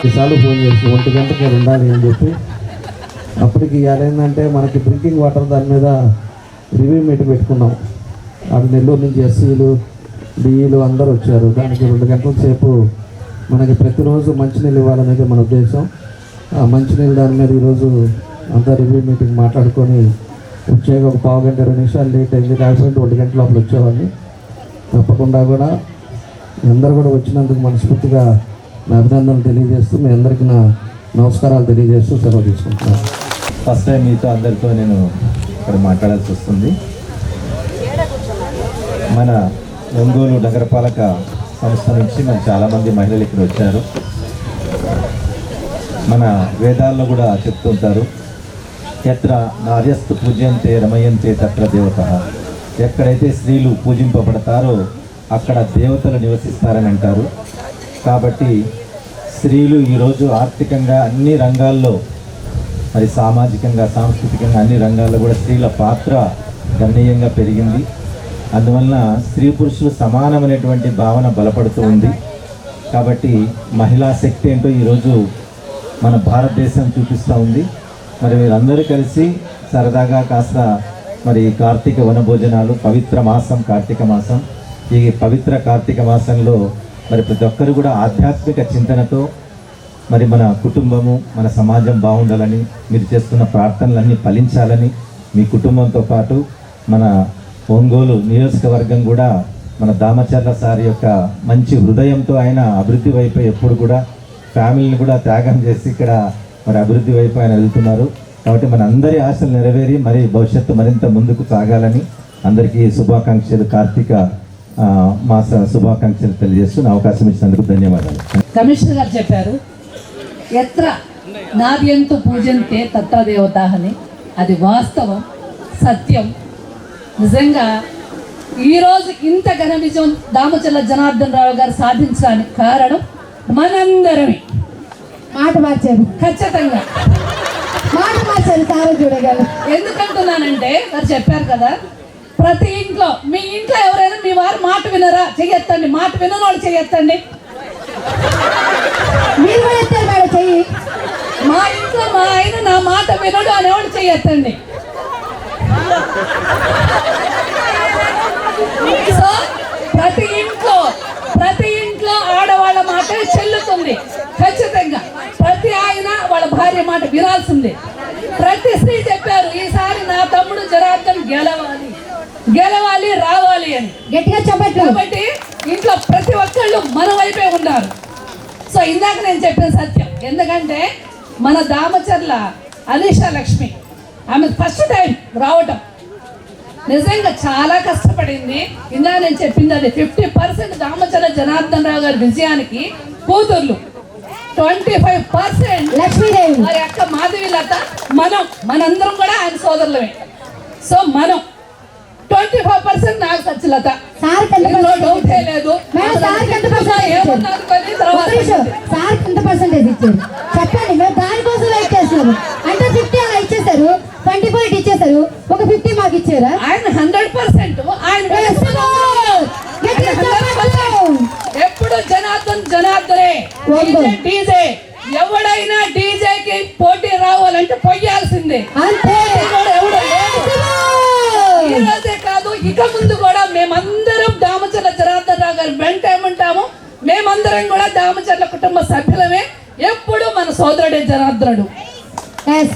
ఈసారి ఫోన్ చేసి 1 గంటకి ఉండాలి అని చెప్పి అప్పటికి ఏంటంటే మనకి డ్రింకింగ్ వాటర్ దాని మీద రివ్యూ మీటింగ్ పెట్టుకున్నాం. అది నెల్లూరు నుంచి ఎస్సీలు డిఈలు అందరూ వచ్చారు. దానికి 2 గంటల సేపు మనకి ప్రతిరోజు మంచినీళ్ళు ఇవ్వాలనేది మన ఉద్దేశం. ఆ మంచినీళ్ళు దాని మీద ఈరోజు అంతా రివ్యూ మీటింగ్ మాట్లాడుకొని వచ్చే ఒక 15 గంట 20 నిమిషాలు లేట్ అయింది. కాకపోతే 1 గంట లోపల వచ్చేవాడిని. తప్పకుండా కూడా అందరూ కూడా వచ్చినందుకు మనస్ఫూర్తిగా నా అభినందనలు తెలియజేస్తూ మీ అందరికీ నా నమస్కారాలు తెలియజేస్తూ సెలవు తీసుకుంటున్నాను. ఫస్ట్ టైం మీతో అందరితో నేను ఇక్కడ మాట్లాడాల్సి వస్తుంది. మన ఒంగోలు నగరపాలక సంస్థ నుంచి మన చాలామంది మహిళలు ఇక్కడ వచ్చారు. మన వేదాల్లో కూడా చెప్తుంటారు, ఎత్ర నార్యస్తు పూజ్యంతే రమయంతే తత్ర దేవత. ఎక్కడైతే స్త్రీలు పూజింపబడతారో అక్కడ దేవతలు నివసిస్తారని అంటారు. కాబట్టి స్త్రీలు ఈరోజు ఆర్థికంగా అన్ని రంగాల్లో, మరి సామాజికంగా సాంస్కృతికంగా అన్ని రంగాల్లో కూడా స్త్రీల పాత్ర గణనీయంగా పెరిగింది. అందువలన స్త్రీ పురుషులు సమానమైనటువంటి భావన బలపడుతూ ఉంది. కాబట్టి మహిళా శక్తి ఏంటో ఈరోజు మన భారతదేశం చూపిస్తూ ఉంది. మరి వీరందరూ కలిసి సరదాగా కాస్త మరి కార్తీక వనభోజనాలు, పవిత్ర మాసం కార్తీక మాసం, ఈ పవిత్ర కార్తీక మాసంలో మరి ప్రతి ఒక్కరు కూడా ఆధ్యాత్మిక చింతనతో మరి మన కుటుంబము మన సమాజం బాగుండాలని, మీరు చేస్తున్న ప్రార్థనలన్నీ ఫలించాలని, మీ కుటుంబంతో పాటు మన ఒంగోలు నియోజకవర్గం కూడా మన దామచర్ల సార్ యొక్క మంచి హృదయంతో ఆయన అభివృద్ధి వైపు ఎప్పుడు కూడా ఫ్యామిలీని కూడా త్యాగం చేసి ఇక్కడ మరి అభివృద్ధి వైపు ఆయన వెళ్తున్నారు. కాబట్టి మన అందరి ఆశలు నెరవేరి మరి భవిష్యత్తు మరింత ముందుకు సాగాలని అందరికీ శుభాకాంక్షలు, కార్తీక మాస శుభాకాంక్షలు తెలియజేస్తూ అవకాశం ఇచ్చినందుకు ధన్యవాదాలు. కమిషనర్ గారు చెప్పారు, ఎత్ర నార్యంతు పూజంతే తత్ర దేవత అని. అది వాస్తవం, సత్యం. నిజంగా ఈరోజు ఇంత ఘన విజయం దామచర్ల జనార్దన్ రావు గారు సాధించడానికి కారణం మనందరమే. మాట మార్చారు, ఖచ్చితంగా మాట మార్చారు సార్ చూడగలరు. ఎందుకంటున్నానంటే వారు చెప్పారు కదా, ప్రతి ఇంట్లో, మీ ఇంట్లో ఎవరైనా మీ వారు మాట వినరా చెయ్యొద్దండి, మాట వినని వాళ్ళు చెయ్యొద్దండి. మీరు కూడా ఎత్తారు మేడం చెయ్యి. మా ఇంట్లో మా ఆయన నా మాట వినడు అనేవాళ్ళు చెయ్యొద్దండి. సో ప్రతి ఇంట్లో ఆడవాళ్ళ మాట చెల్లుతుంది. ఖచ్చితంగా ప్రతి ఆయన వాళ్ళ భార్య మాట వినాల్సిందే. ప్రతి స్త్రీ చెప్పారు, ఈసారి నా తమ్ముడు జనార్దన్ గెలవాలి రావాలి అని గట్టిగా చెప్పండి. కాబట్టి ఇంట్లో ప్రతి ఒక్కళ్ళు మన వైపే ఉన్నారు. సో ఇందాక నేను చెప్పిన సత్యం. ఎందుకంటే మన దామచర్ల అలీషా లక్ష్మి, ఆమె ఫస్ట్ టైం రావటం నిజంగా చాలా కష్టపడింది. ఇందాక నేను చెప్పింది అది 50% దామచర్ల జనార్దన్ రావు గారి విజయానికి కూతుర్లు, 25% లక్ష్మీదేవి, ఆ యొక్క మాధవీలత, మనందరం కూడా ఆయన సోదరులమే. సో మనం 25% నాకు సత్యలత, డౌటే లేదు. సార్ ఎంత పర్సెంటేజ్ ఇచ్చారు చెప్పండి. మేము దానికోసం వెయిట్ చేస్తున్నాము. అంటే 50 అలా ఇచ్చేసారు, 20% ఇచ్చేసారు, ఒక 50 మాకు ఇచ్చారా? ఆయన 100%. ఆయన ఎప్పుడు జనార్దనే డీజే. ఎవడైనా డీజేకి పోటీ రావాలంటే పొయ్యాల్సిందే, అంతే. ఎవడు ఈ రోజే కాదు, ఇక ముందు కూడా మేమందరం దామచర్ల జనార్దన్ రావు గారు వెంట ఏమంటాము. మేమందరం కూడా దామచర్ల కుటుంబ సభ్యులమే. ఎప్పుడు మన సోదరుడే జనార్దనుడు.